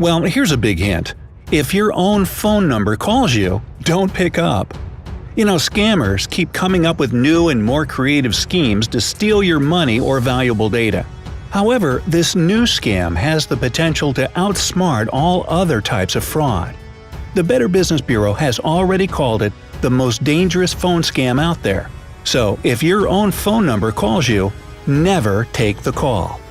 Well, here's a big hint. If your own phone number calls you, don't pick up. Scammers keep coming up with new and more creative schemes to steal your money or valuable data. However, this new scam has the potential to outsmart all other types of fraud. The Better Business Bureau has already called it the most dangerous phone scam out there. So, if your own phone number calls you, never take the call.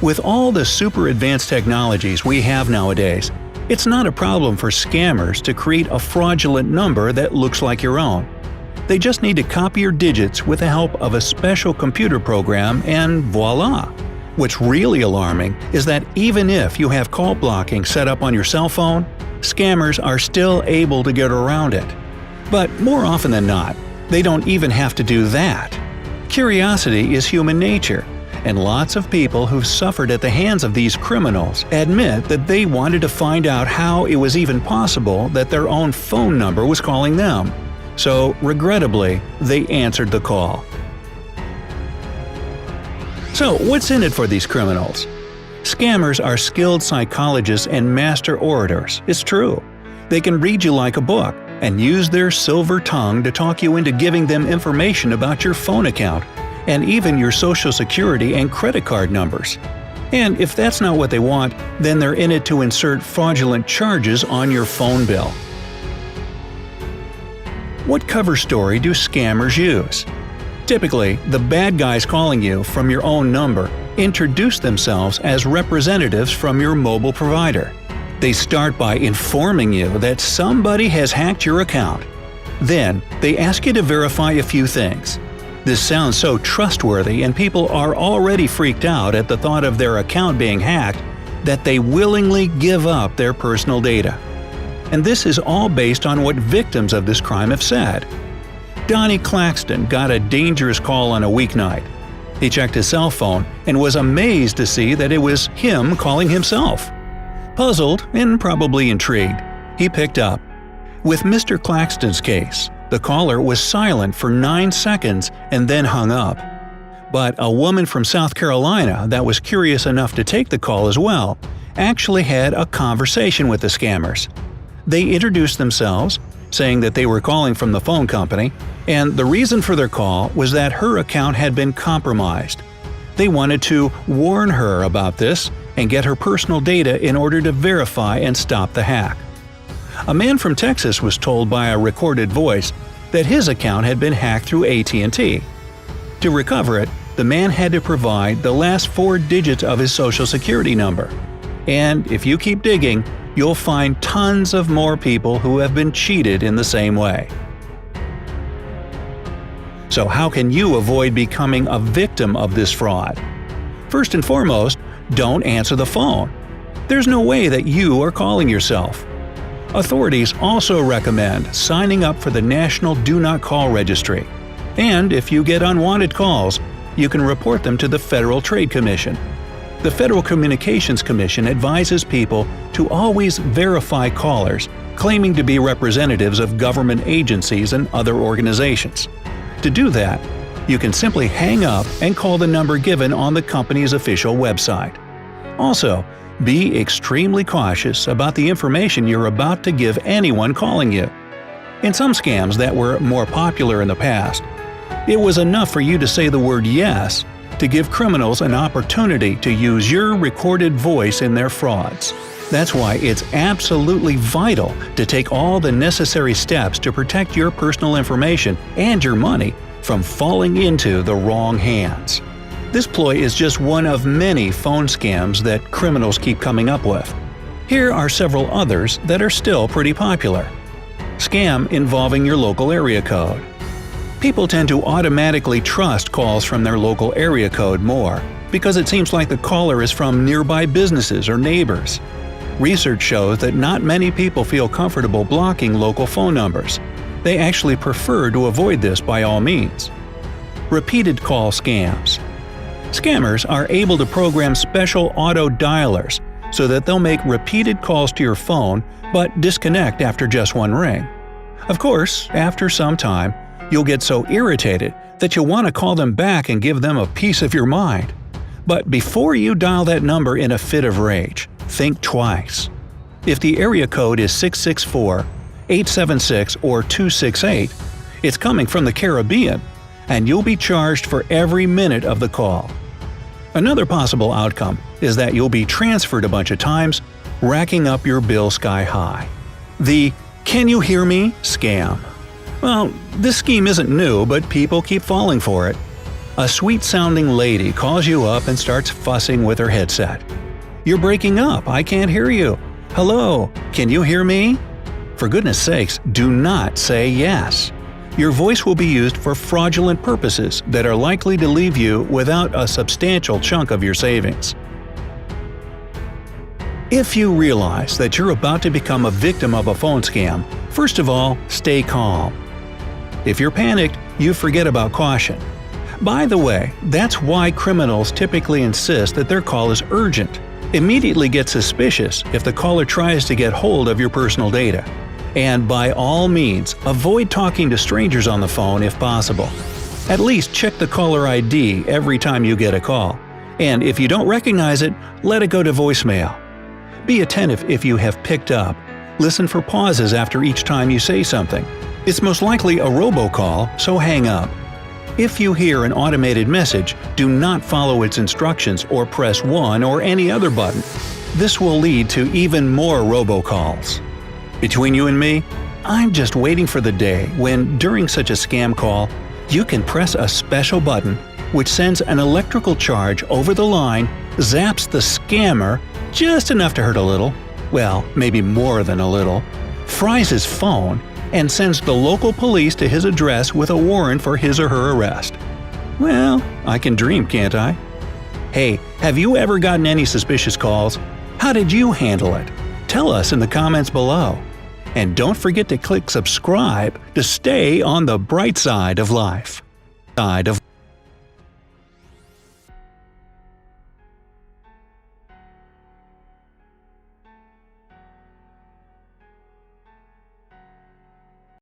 With all the super advanced technologies we have nowadays, it's not a problem for scammers to create a fraudulent number that looks like your own. They just need to copy your digits with the help of a special computer program and voila! What's really alarming is that even if you have call blocking set up on your cell phone, scammers are still able to get around it. But more often than not, they don't even have to do that. Curiosity is human nature, and lots of people who've suffered at the hands of these criminals admit that they wanted to find out how it was even possible that their own phone number was calling them. So, regrettably, they answered the call. So, what's in it for these criminals? Scammers are skilled psychologists and master orators, it's true. They can read you like a book and use their silver tongue to talk you into giving them information about your phone account and even your social security and credit card numbers. And if that's not what they want, then they're in it to insert fraudulent charges on your phone bill. What cover story do scammers use? Typically, the bad guys calling you from your own number introduce themselves as representatives from your mobile provider. They start by informing you that somebody has hacked your account. Then, they ask you to verify a few things. This sounds so trustworthy and people are already freaked out at the thought of their account being hacked that they willingly give up their personal data. And this is all based on what victims of this crime have said. Donnie Claxton got a dangerous call on a weeknight. He checked his cell phone and was amazed to see that it was him calling himself. Puzzled and probably intrigued, he picked up. With Mr. Claxton's case, the caller was silent for 9 seconds and then hung up. But a woman from South Carolina that was curious enough to take the call as well actually had a conversation with the scammers. They introduced themselves, saying that they were calling from the phone company, and the reason for their call was that her account had been compromised. They wanted to warn her about this and get her personal data in order to verify and stop the hack. A man from Texas was told by a recorded voice that his account had been hacked through AT&T. To recover it, the man had to provide the last 4 digits of his social security number. And if you keep digging, you'll find tons of more people who have been cheated in the same way. So how can you avoid becoming a victim of this fraud? First and foremost, don't answer the phone. There's no way that you are calling yourself. Authorities also recommend signing up for the National Do Not Call Registry. And if you get unwanted calls, you can report them to the Federal Trade Commission. The Federal Communications Commission advises people to always verify callers claiming to be representatives of government agencies and other organizations. To do that, you can simply hang up and call the number given on the company's official website. Also, be extremely cautious about the information you're about to give anyone calling you. In some scams that were more popular in the past, it was enough for you to say the word yes to give criminals an opportunity to use your recorded voice in their frauds. That's why it's absolutely vital to take all the necessary steps to protect your personal information and your money from falling into the wrong hands. This ploy is just one of many phone scams that criminals keep coming up with. Here are several others that are still pretty popular. Scam involving your local area code. People tend to automatically trust calls from their local area code more because it seems like the caller is from nearby businesses or neighbors. Research shows that not many people feel comfortable blocking local phone numbers. They actually prefer to avoid this by all means. Repeated call scams. Scammers are able to program special auto dialers so that they'll make repeated calls to your phone but disconnect after just one ring. Of course, after some time, you'll get so irritated that you'll want to call them back and give them a piece of your mind. But before you dial that number in a fit of rage, think twice. If the area code is 664, 876, or 268, it's coming from the Caribbean, and you'll be charged for every minute of the call. Another possible outcome is that you'll be transferred a bunch of times, racking up your bill sky high. The "Can you hear me?" scam. Well, this scheme isn't new, but people keep falling for it. A sweet-sounding lady calls you up and starts fussing with her headset. "You're breaking up, I can't hear you. Hello, can you hear me?" For goodness sakes, do not say yes. Your voice will be used for fraudulent purposes that are likely to leave you without a substantial chunk of your savings. If you realize that you're about to become a victim of a phone scam, first of all, stay calm. If you're panicked, you forget about caution. By the way, that's why criminals typically insist that their call is urgent. Immediately get suspicious if the caller tries to get hold of your personal data. And by all means, avoid talking to strangers on the phone if possible. At least check the caller ID every time you get a call. And if you don't recognize it, let it go to voicemail. Be attentive if you have picked up. Listen for pauses after each time you say something. It's most likely a robocall, so hang up. If you hear an automated message, do not follow its instructions or press 1 or any other button. This will lead to even more robocalls. Between you and me, I'm just waiting for the day when, during such a scam call, you can press a special button which sends an electrical charge over the line, zaps the scammer just enough to hurt a little, well, maybe more than a little, fries his phone, and sends the local police to his address with a warrant for his or her arrest. Well, I can dream, can't I? Hey, have you ever gotten any suspicious calls? How did you handle it? Tell us in the comments below. And don't forget to click subscribe to stay on the bright side of life.